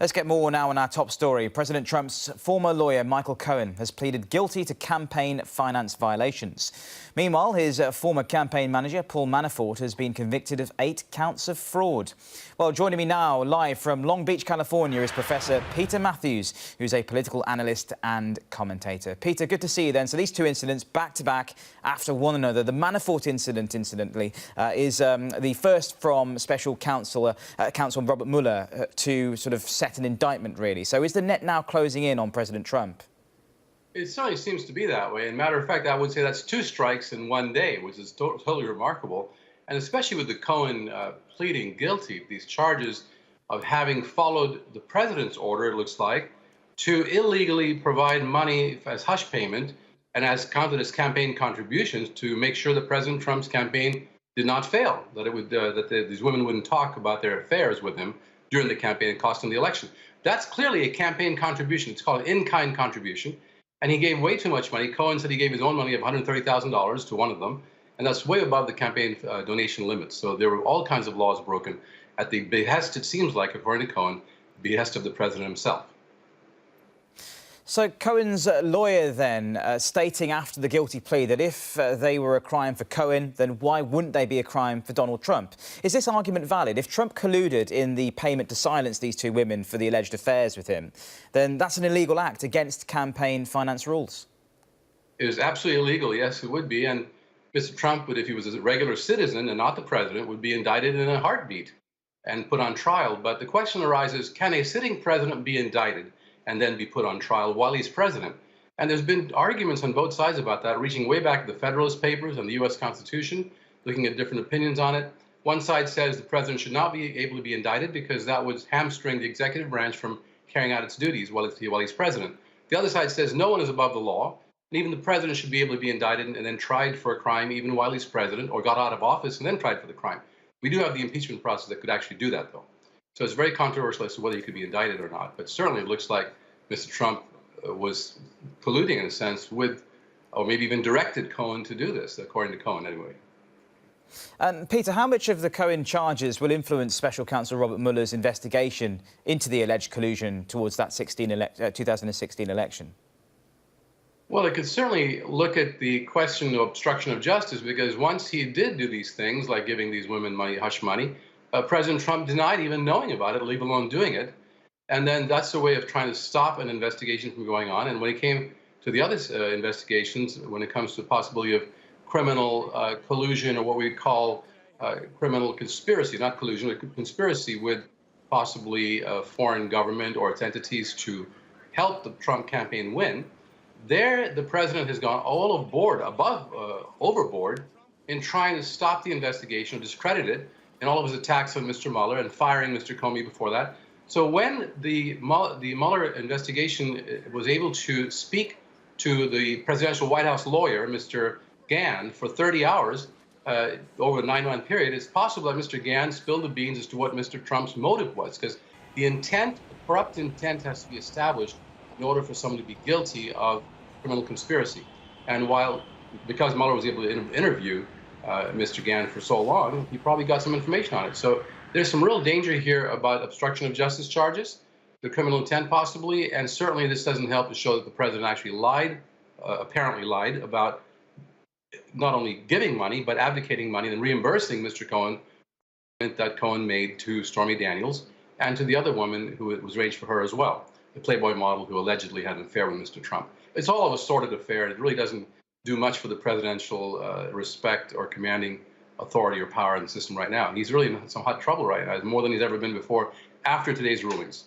Let's get more now on our top story. President Trump's former lawyer, Michael Cohen, has pleaded guilty to campaign finance violations. Meanwhile, his former campaign manager, Paul Manafort, has been convicted of 8 counts of fraud. Well, joining me now, live from Long Beach, California, is Professor Peter Mathews, who's a political analyst and commentator. Peter, good to see you then. So these two incidents back-to-back after one another. The Manafort incident, incidentally, is the first from Special Counsel Robert Mueller to sort of set an indictment, really. So is the net now closing in on President Trump? It certainly seems to be that way. And matter of fact, I would say that's 2 strikes in one day, which is totally remarkable. And especially with the Cohen pleading guilty to these charges of having followed the president's order, it looks like, to illegally provide money as hush payment and as counted as campaign contributions to make sure that President Trump's campaign did not fail, that it would these women wouldn't talk about their affairs with him during the campaign and cost him the election. That's clearly a campaign contribution. It's called an in-kind contribution. And he gave way too much money. Cohen said he gave his own money of $130,000 to one of them, and that's way above the campaign donation limits. So there were all kinds of laws broken at the behest, it seems like, according to Cohen, behest of the president himself. So Cohen's lawyer then stating after the guilty plea that if they were a crime for Cohen, then why wouldn't they be a crime for Donald Trump? Is this argument valid? If Trump colluded in the payment to silence these 2 women for the alleged affairs with him, then that's an illegal act against campaign finance rules. It is absolutely illegal, yes, it would be. And Mr. Trump would, if he was a regular citizen and not the president, would be indicted in a heartbeat and put on trial. But the question arises, can a sitting president be indicted and then be put on trial while he's president? And there's been arguments on both sides about that, reaching way back to the Federalist Papers and the U.S. Constitution, looking at different opinions on it. One side says the president should not be able to be indicted because that would hamstring the executive branch from carrying out its duties while he's president. The other side says no one is above the law, and even the president should be able to be indicted and then tried for a crime even while he's president, or got out of office and then tried for the crime. We do have the impeachment process that could actually do that, though. So it's very controversial as to whether he could be indicted or not. But certainly it looks like Mr. Trump was colluding, in a sense, with, or maybe even directed Cohen to do this, according to Cohen anyway. Peter, how much of the Cohen charges will influence Special Counsel Robert Mueller's investigation into the alleged collusion towards that 2016 election? Well, it could certainly look at the question of obstruction of justice, because once he did do these things, like giving these women money, hush money, President Trump denied even knowing about it, leave alone doing it. And then that's a way of trying to stop an investigation from going on. And when it came to the other investigations, when it comes to the possibility of criminal collusion, or what we call criminal conspiracy, not collusion, but conspiracy with possibly a foreign government or its entities to help the Trump campaign win, there the president has gone all overboard in trying to stop the investigation, discredit it, and all of his attacks on Mr. Mueller and firing Mr. Comey before that. So when the Mueller investigation was able to speak to the presidential White House lawyer, Mr. Gahn, for 30 hours over a 9-month period, it's possible that Mr. Gahn spilled the beans as to what Mr. Trump's motive was, because the intent, the corrupt intent, has to be established in order for someone to be guilty of criminal conspiracy. And because Mueller was able to interview Mr. Gahn for so long, he probably got some information on it. So there's some real danger here about obstruction of justice charges, the criminal intent possibly, and certainly this doesn't help to show that the president actually lied, apparently lied, about not only giving money, but advocating money and reimbursing Mr. Cohen that Cohen made to Stormy Daniels and to the other woman who was arranged for her as well, the Playboy model who allegedly had an affair with Mr. Trump. It's all of a sordid affair. It really doesn't do much for the presidential respect or commanding authority or power in the system right now. And he's really in some hot trouble right now, more than he's ever been before after today's rulings.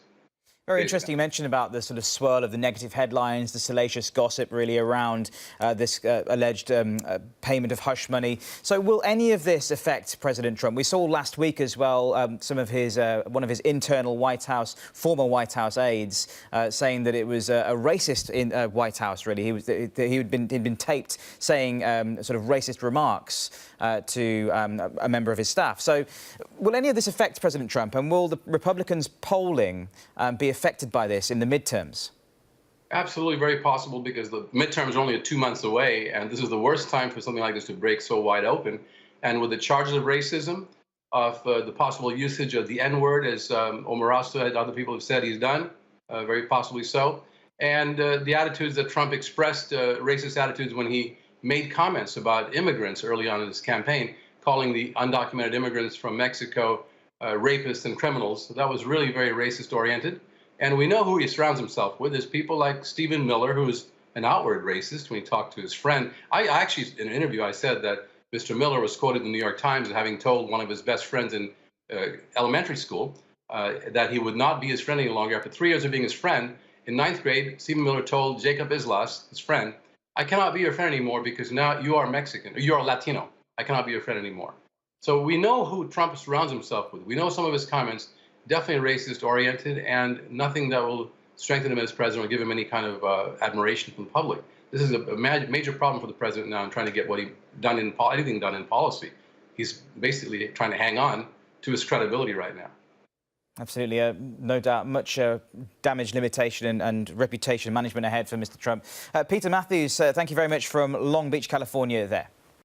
Very interesting you mentioned about the sort of swirl of the negative headlines, the salacious gossip really around this alleged payment of hush money. So will any of this affect President Trump? We saw last week as well some of his one of his internal former White House aides saying that it was a racist in White House. Really, he'd been taped saying sort of racist remarks to a member of his staff. So will any of this affect President Trump, and will the Republicans' polling be affected by this in the midterms? Absolutely, very possible, because the midterms are only 2 months away, and this is the worst time for something like this to break so wide open. And with the charges of racism, of the possible usage of the N-word, as Omarosa and other people have said he's done, very possibly so. And the attitudes that Trump expressed, racist attitudes when he made comments about immigrants early on in his campaign, calling the undocumented immigrants from Mexico rapists and criminals. So that was really very racist oriented. And we know who he surrounds himself with. There's people like Stephen Miller, who's an outward racist when he talked to his friend. I actually, in an interview, I said that Mr. Miller was quoted in the New York Times as having told one of his best friends in elementary school that he would not be his friend any longer. After 3 years of being his friend, in ninth grade, Stephen Miller told Jacob Islas, his friend, I cannot be your friend anymore because now you are Mexican, or you are Latino. I cannot be your friend anymore. So we know who Trump surrounds himself with. We know some of his comments, definitely racist oriented, and nothing that will strengthen him as president or give him any kind of admiration from the public. This is a major problem for the president now in trying to get what he done in anything done in policy. He's basically trying to hang on to his credibility right now. Absolutely, no doubt, much damage limitation and reputation management ahead for Mr. Trump. Peter Mathews, thank you very much from Long Beach, California there.